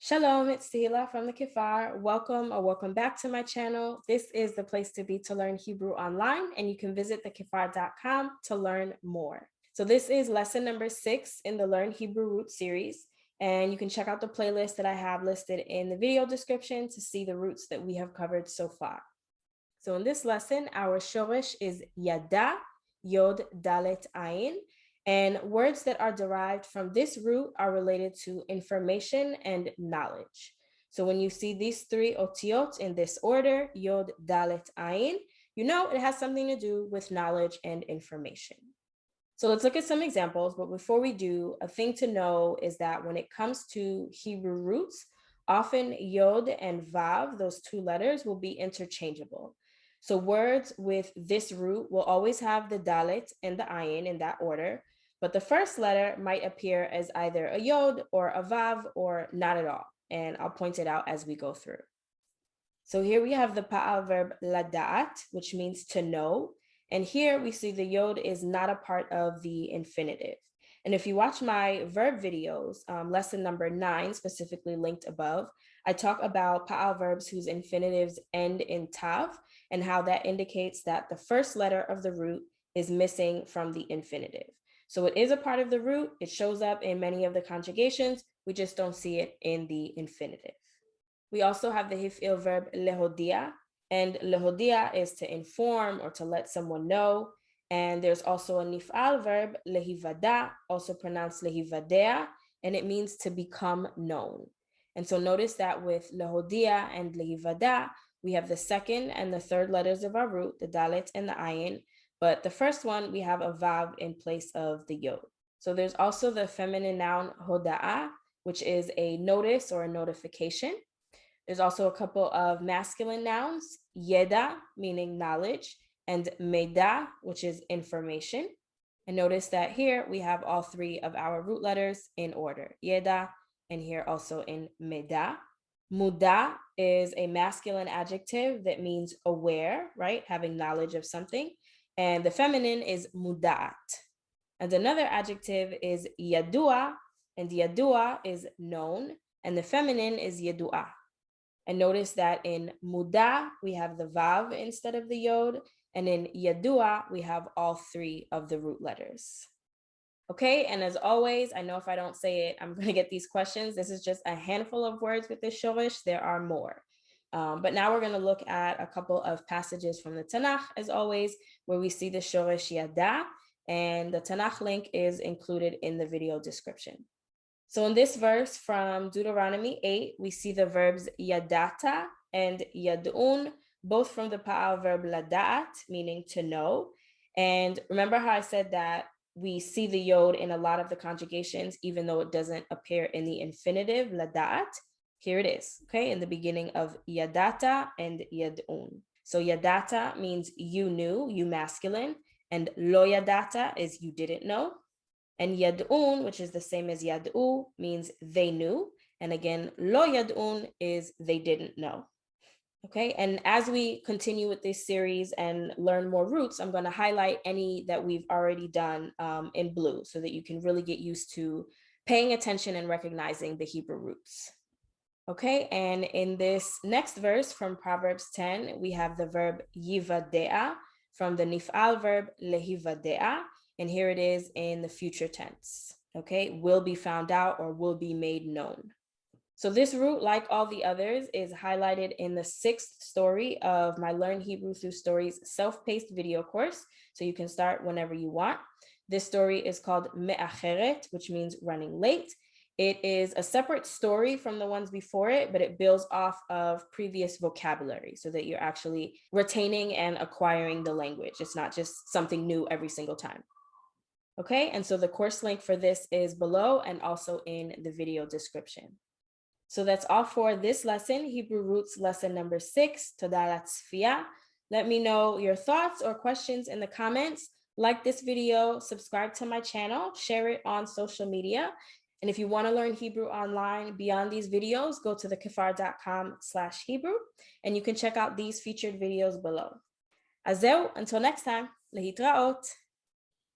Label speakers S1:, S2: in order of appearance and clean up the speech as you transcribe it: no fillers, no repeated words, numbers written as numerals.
S1: Shalom, it's Sila from the Kifar. Welcome back to my channel. This is the place to be to learn Hebrew online, and you can visit thekifar.com to learn more. So this is lesson number 6 in the Learn Hebrew Roots series, and you can check out the playlist that I have listed in the video description to see the roots that we have covered so far. So in this lesson, our shoresh is י.ד.ע, י.ד.ע, and words that are derived from this root are related to information and knowledge. So when you see these three otiot in this order, י.ד.ע, you know it has something to do with knowledge and information. So let's look at some examples, but before we do, a thing to know is that when it comes to Hebrew roots, often yod and vav, those two letters, will be interchangeable. So words with this root will always have the dalet and the ayin in that order, but the first letter might appear as either a yod or a vav or not at all. And I'll point it out as we go through. So here we have the pa'al verb lada'at, which means to know. And here we see the yod is not a part of the infinitive. And if you watch my verb videos, lesson number 9, specifically linked above, I talk about pa'al verbs whose infinitives end in tav and how that indicates that the first letter of the root is missing from the infinitive. So it is a part of the root. It shows up in many of the conjugations. We just don't see it in the infinitive. We also have the hif'il verb lehodia, and lehodia is to inform or to let someone know. And there's also a nif'al verb lehivada, also pronounced lehivadea, and it means to become known. And so notice that with lehodia and lehivada, we have the second and the third letters of our root, the dalet and the ayin, but the first one, we have a vav in place of the yod. So there's also the feminine noun hoda'a, which is a notice or a notification. There's also a couple of masculine nouns, י.ד.ע, meaning knowledge, and מידע, which is information. And notice that here we have all three of our root letters in order, י.ד.ע, and here also in מידע. מודע is a masculine adjective that means aware, right? Having knowledge of something. And the feminine is מודעת. And another adjective is י.ד.ע, and י.ד.ע is known, and the feminine is י.ד.ועה. And notice that in muda, we have the vav instead of the yod, and in י.ד.ע, we have all three of the root letters. Okay, and as always, I know if I don't say it, I'm going to get these questions. This is just a handful of words with this shoresh. There are more. But now we're going to look at a couple of passages from the Tanakh, as always, where we see the shoresh י.ד.ע, and the Tanakh link is included in the video description. So in this verse from Deuteronomy 8, we see the verbs י.ד.ע and י.ד.עון, both from the pa'al verb lada'at, meaning to know. And remember how I said that we see the yod in a lot of the conjugations, even though it doesn't appear in the infinitive, lada'at? Here it is, okay, in the beginning of י.ד.ע and י.ד.עון. So י.ד.ע means you knew, you masculine, and lo י.ד.ע is you didn't know. And י.ד.עון, which is the same as י.ד.עו, means they knew. And again, lo י.ד.עון is they didn't know. Okay, and as we continue with this series and learn more roots, I'm going to highlight any that we've already done in blue so that you can really get used to paying attention and recognizing the Hebrew roots. Okay, and in this next verse from Proverbs 10, we have the verb י.ד.ע from the nif'al verb lehivadea, and here it is in the future tense. Okay, will be found out or will be made known. So this root, like all the others, is highlighted in the 6th story of my Learn Hebrew Through Stories self-paced video course. So you can start whenever you want. This story is called me'acheret, which means running late. It is a separate story from the ones before it, but it builds off of previous vocabulary so that you're actually retaining and acquiring the language. It's not just something new every single time. Okay, and so the course link for this is below and also in the video description. So that's all for this lesson, Hebrew Roots lesson number 6, Toda Latzfiya. Let me know your thoughts or questions in the comments. Like this video, subscribe to my channel, share it on social media. And if you want to learn Hebrew online beyond these videos, go to thekifar.com/Hebrew, and you can check out these featured videos below. Azeu, until next time, lehitraot.